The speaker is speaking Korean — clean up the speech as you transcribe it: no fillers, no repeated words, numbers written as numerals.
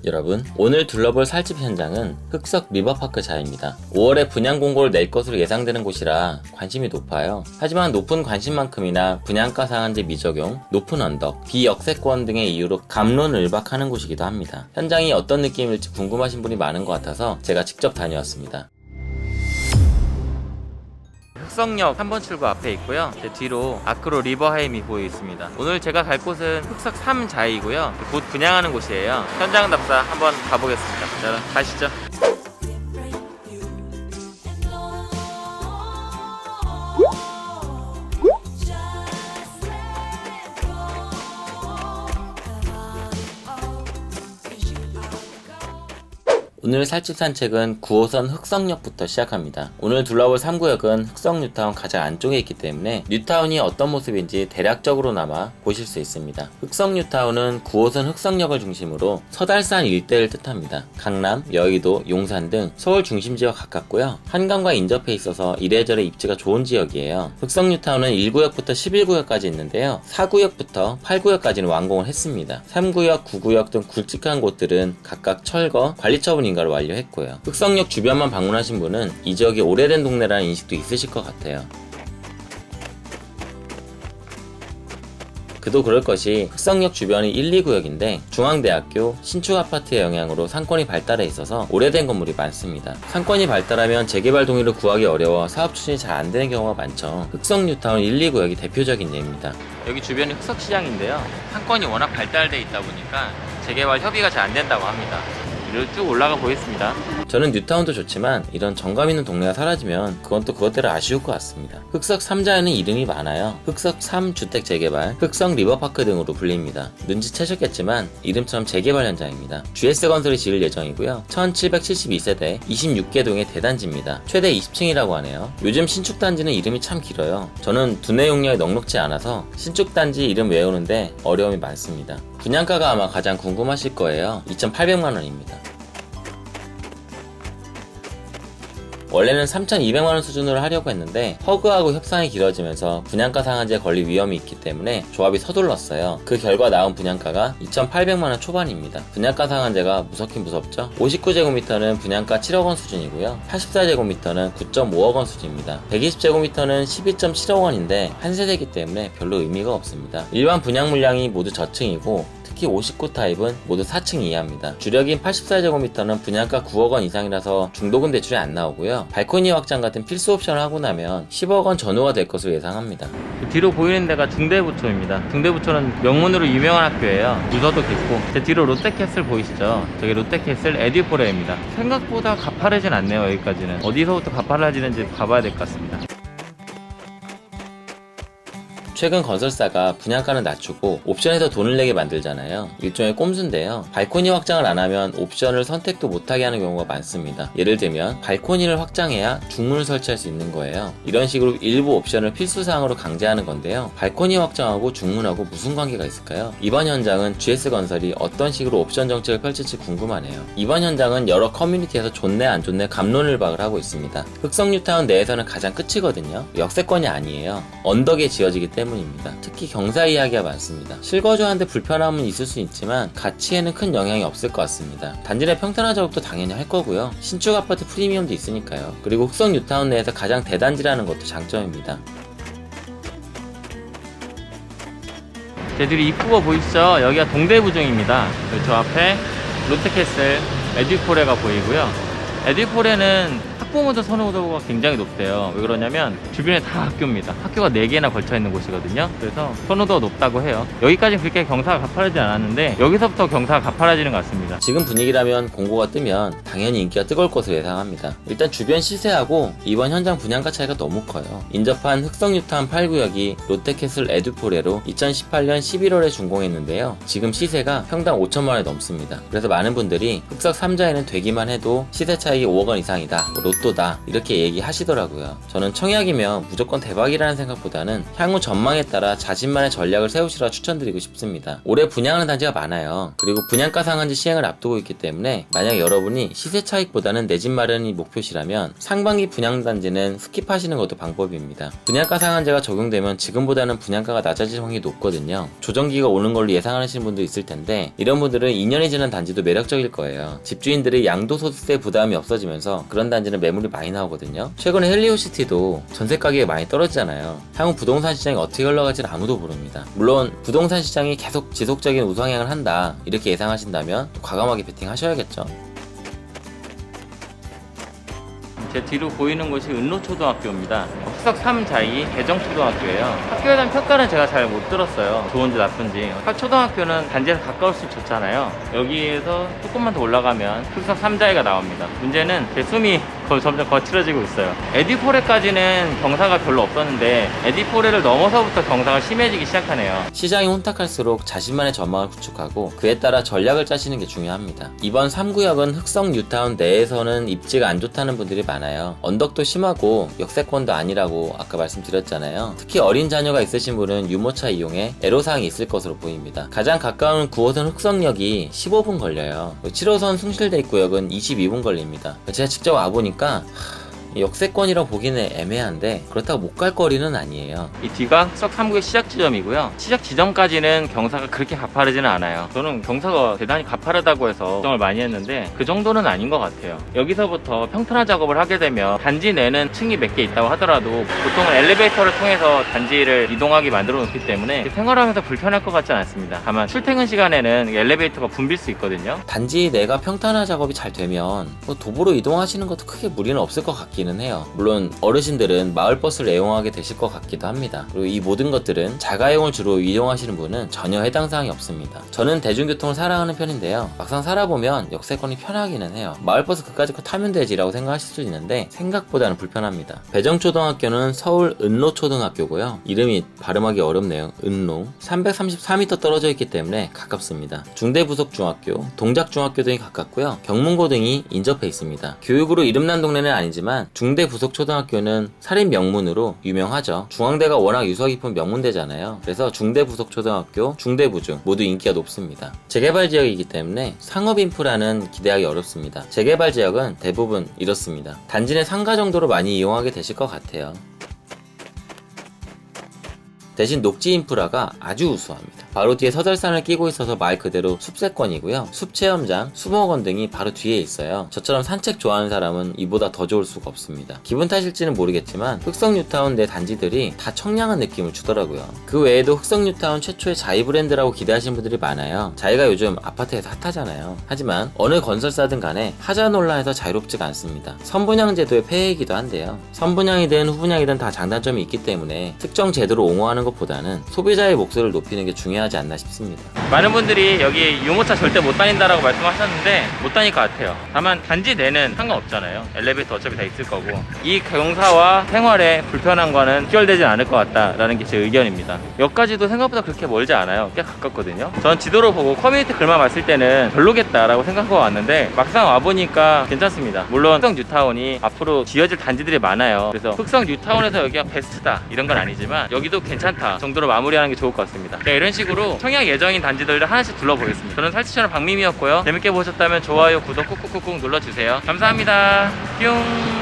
여러분, 오늘 둘러볼 살집 현장은 흑석 리버파크자입니다. 5월에 분양 공고를 낼 것으로 예상되는 곳이라 관심이 높아요. 하지만 높은 관심만큼이나 분양가 상한제 미적용, 높은 언덕, 비역세권 등의 이유로 갑론을박하는 곳이기도 합니다. 현장이 어떤 느낌일지 궁금하신 분이 많은 것 같아서 제가 직접 다녀왔습니다. 흑석역 3번 출구 앞에 있고요. 제 뒤로 아크로 리버하임이 보여 있습니다. 오늘 제가 갈 곳은 흑석 3자이고요. 곧 분양하는 곳이에요. 현장 답사 한번 가보겠습니다. 자, 가시죠. 오늘 살집 산책은 9호선 흑석역부터 시작합니다. 오늘 둘러볼 3구역은 흑석 뉴타운 가장 안쪽에 있기 때문에 뉴타운이 어떤 모습인지 대략적으로나마 보실 수 있습니다. 흑석 뉴타운은 9호선 흑석역을 중심으로 서달산 일대를 뜻합니다. 강남, 여의도, 용산 등 서울 중심지와 가깝고요. 한강과 인접해 있어서 이래저래 입지가 좋은 지역이에요. 흑석 뉴타운은 1구역부터 11구역까지 있는데요. 4구역부터 8구역까지는 완공을 했습니다. 3구역, 9구역 등 굵직한 곳들은 각각 철거, 관리처분 인가를 완료했고요. 흑석역 주변만 방문하신 분은 이 지역이 오래된 동네라는 인식도 있으실 것 같아요. 그도 그럴 것이 흑석역 주변이 1, 2구역인데 중앙대학교, 신축아파트의 영향으로 상권이 발달해 있어서 오래된 건물이 많습니다. 상권이 발달하면 재개발 동의를 구하기 어려워 사업 추진이 잘 안되는 경우가 많죠. 흑석 뉴타운 1, 2구역이 대표적인 예입니다. 여기 주변이 흑석시장인데요. 상권이 워낙 발달돼 있다 보니까 재개발 협의가 잘 안된다고 합니다. 위로 쭉 올라가 보겠습니다. 저는 뉴타운도 좋지만 이런 정감 있는 동네가 사라지면 그건 또 그것대로 아쉬울 것 같습니다. 흑석 3자에는 이름이 많아요. 흑석 3주택 재개발, 흑석 리버파크 등으로 불립니다. 눈치채셨겠지만 이름처럼 재개발 현장입니다. GS건설이 지을 예정이고요. 1772세대 26개 동의 대단지입니다. 최대 20층이라고 하네요. 요즘 신축단지는 이름이 참 길어요. 저는 두뇌 용량이 넉넉지 않아서 신축단지 이름 외우는데 어려움이 많습니다. 분양가가 아마 가장 궁금하실 거예요. 2,800만원입니다. 원래는 3,200만원 수준으로 하려고 했는데 허그하고 협상이 길어지면서 분양가 상한제에 걸릴 위험이 있기 때문에 조합이 서둘렀어요. 그 결과 나온 분양가가 2,800만원 초반입니다. 분양가 상한제가 무섭긴 무섭죠? 59제곱미터는 분양가 7억원 수준이고요. 84제곱미터는 9.5억원 수준입니다. 120제곱미터는 12.7억원인데 한 세대이기 때문에 별로 의미가 없습니다. 일반 분양 물량이 모두 저층이고 특히 59 타입은 모두 4층 이하입니다. 주력인 84제곱미터는 분양가 9억원 이상이라서 중도금 대출이 안 나오고요. 발코니 확장 같은 필수 옵션을 하고 나면 10억원 전후가 될 것으로 예상합니다. 뒤로 보이는 데가 중대부초입니다. 중대부초는 명문으로 유명한 학교예요. 유서도 깊고 제 뒤로 롯데캐슬 보이시죠? 저게 롯데캐슬 에듀포레입니다. 생각보다 가파르진 않네요. 여기까지는 어디서부터 가파라지는지 봐봐야 될 것 같습니다. 최근 건설사가 분양가는 낮추고 옵션에서 돈을 내게 만들잖아요. 일종의 꼼수인데요. 발코니 확장을 안 하면 옵션을 선택도 못하게 하는 경우가 많습니다. 예를 들면 발코니를 확장해야 중문을 설치할 수 있는 거예요. 이런 식으로 일부 옵션을 필수사항으로 강제하는 건데요. 발코니 확장하고 중문하고 무슨 관계가 있을까요? 이번 현장은 GS건설이 어떤 식으로 옵션 정책을 펼칠지 궁금하네요. 이번 현장은 여러 커뮤니티에서 좋네 안 좋네 갑론을박을 하고 있습니다. 흑석 뉴타운 내에서는 가장 끝이거든요. 역세권이 아니에요. 언덕에 지어지기 때문에 특히 경사 이야기가 많습니다. 실거주하는데 불편함은 있을 수 있지만 가치에는 큰 영향이 없을 것 같습니다. 단지 내 평탄화 작업도 당연히 할 거고요. 신축 아파트 프리미엄도 있으니까요. 그리고 흑석 뉴타운 내에서 가장 대단지라는 것도 장점입니다. 제 뒤로 입구가 보이시죠? 여기가 동대부중입니다. 저 앞에 롯데캐슬 에듀포레가 보이고요. 에듀포레는 학부모들 선호도가 굉장히 높대요. 왜 그러냐면 주변에 다 학교입니다. 학교가 4개나 걸쳐있는 곳이거든요. 그래서 선호도가 높다고 해요. 여기까지는 그렇게 경사가 가파르지 않았는데 여기서부터 경사가 가파라지는 것 같습니다. 지금 분위기라면 공고가 뜨면 당연히 인기가 뜨거울 것으로 예상합니다. 일단 주변 시세하고 이번 현장 분양가 차이가 너무 커요. 인접한 흑석 뉴타운 8구역이 롯데캐슬 에듀포레로 2018년 11월에 준공했는데요. 지금 시세가 평당 5천만원이 넘습니다. 그래서 많은 분들이 흑석 3자에는 되기만 해도 시세 차익이 5억원 이상이다. 압도다 이렇게 얘기하시더라고요. 저는 청약이면 무조건 대박이라는 생각보다는 향후 전망에 따라 자신만의 전략을 세우시라 추천드리고 싶습니다. 올해 분양하는 단지가 많아요. 그리고 분양가 상한제 시행을 앞두고 있기 때문에 만약 여러분이 시세 차익보다는 내 집 마련이 목표시라면 상반기 분양 단지는 스킵하시는 것도 방법입니다. 분양가 상한제가 적용되면 지금보다는 분양가가 낮아질 확률이 높거든요. 조정기가 오는 걸로 예상하시는 분도 있을 텐데 이런 분들은 2년이 지난 단지도 매력적일 거예요. 집주인들의 양도소득세 부담이 없어지면서 그런 단지는 매물이 많이 나오거든요. 최근에 헬리오시티도 전세 가격이 많이 떨어지잖아요. 향후 부동산 시장이 어떻게 흘러갈지는 아무도 모릅니다. 물론 부동산 시장이 계속 지속적인 우상향을 한다 이렇게 예상하신다면 과감하게 베팅하셔야겠죠. 제 뒤로 보이는 곳이 은로초등학교입니다. 후석 3자이 대정초등학교예요. 학교에 대한 평가는 제가 잘 못 들었어요. 좋은지 나쁜지. 초등학교는 단지에서 가까울수록 좋잖아요. 여기에서 조금만 더 올라가면 후석 3자이가 나옵니다. 문제는 제 숨이 점점 거칠어지고 있어요. 에디포레까지는 경사가 별로 없었는데 에디포레를 넘어서부터 경사가 심해지기 시작하네요. 시장이 혼탁할수록 자신만의 전망을 구축하고 그에 따라 전략을 짜시는 게 중요합니다. 이번 3구역은 흑성 뉴타운 내에서는 입지가 안 좋다는 분들이 많아요. 언덕도 심하고 역세권도 아니라고 아까 말씀드렸잖아요. 특히 어린 자녀가 있으신 분은 유모차 이용에 애로사항이 있을 것으로 보입니다. 가장 가까운 9호선 흑성역이 15분 걸려요. 7호선 숭실대입구역은 22분 걸립니다. 제가 직접 와보니까 역세권이라 보기는 애매한데 그렇다고 못 갈 거리는 아니에요. 이 뒤가 흑석 3구의 시작 지점이고요. 시작 지점까지는 경사가 그렇게 가파르지는 않아요. 저는 경사가 대단히 가파르다고 해서 걱정을 많이 했는데 그 정도는 아닌 것 같아요. 여기서부터 평탄화 작업을 하게 되면 단지 내는 층이 몇 개 있다고 하더라도 보통은 엘리베이터를 통해서 단지를 이동하게 만들어 놓기 때문에 생활하면서 불편할 것 같지는 않습니다. 다만 출퇴근 시간에는 엘리베이터가 붐빌 수 있거든요. 단지 내가 평탄화 작업이 잘 되면 도보로 이동하시는 것도 크게 무리는 없을 것 같기는 해요. 물론 어르신들은 마을버스를 애용하게 되실 것 같기도 합니다. 그리고 이 모든 것들은 자가용을 주로 이용하시는 분은 전혀 해당 사항이 없습니다. 저는 대중교통을 사랑하는 편인데요. 막상 살아보면 역세권이 편하기는 해요. 마을버스 그까짓 거 타면 되지라고 생각하실 수 있는데 생각보다는 불편합니다. 배정초등학교는 서울 은로초등학교고요. 이름이 발음하기 어렵네요. 은로. 334m 떨어져 있기 때문에 가깝습니다. 중대부속중학교, 동작중학교 등이 가깝고요. 경문고 등이 인접해 있습니다. 교육으로 이름난 동네는 아니지만 중대부속초등학교는 살인 명문으로 유명하죠. 중앙대가 워낙 유서 깊은 명문대잖아요. 그래서 중대부속초등학교, 중대부중 모두 인기가 높습니다. 재개발 지역이기 때문에 상업 인프라는 기대하기 어렵습니다. 재개발 지역은 대부분 이렇습니다. 단지 내 상가 정도로 많이 이용하게 되실 것 같아요. 대신 녹지 인프라가 아주 우수합니다. 바로 뒤에 서들산을 끼고 있어서 말 그대로 숲세권이고요. 숲체험장, 수목원 등이 바로 뒤에 있어요. 저처럼 산책 좋아하는 사람은 이보다 더 좋을 수가 없습니다. 기분 탓일지는 모르겠지만 흑성 뉴타운 내 단지들이 다 청량한 느낌을 주더라고요. 그 외에도 흑성 뉴타운 최초의 자이 브랜드라고 기대하시는 분들이 많아요. 자이가 요즘 아파트에서 핫하잖아요. 하지만 어느 건설사든 간에 하자 논란에서 자유롭지가 않습니다. 선분양 제도의 폐해이기도 한데요. 선분양이든 후분양이든 다 장단점이 있기 때문에 특정 제도를 옹호하는 것보다는 소비자의 목소리를 높이는 게 중요하지 않나 싶습니다. 많은 분들이 여기 유모차 절대 못 다닌다라고 말씀하셨는데 못 다닐 것 같아요. 다만 단지 내는 상관없잖아요. 엘리베이터 어차피 다 있을 거고 이 경사와 생활에 불편한 거는 해결되진 않을 것 같다라는 게 제 의견입니다. 역까지도 생각보다 그렇게 멀지 않아요. 꽤 가깝거든요. 전 지도로 보고 커뮤니티 글만 봤을 때는 별로겠다라고 생각하고 왔는데 막상 와보니까 괜찮습니다. 물론 흑성 뉴타운이 앞으로 지어질 단지들이 많아요. 그래서 흑성 뉴타운에서 여기가 베스트다 이런 건 아니지만 여기도 괜찮다 정도로 마무리하는 게 좋을 것 같습니다. 이런 식으로 청약 예정인 단지들을 하나씩 둘러보겠습니다. 저는 살치 채널 박미미였고요. 재밌게 보셨다면 좋아요, 구독 꾹꾹꾹꾹 눌러주세요. 감사합니다. 뿅.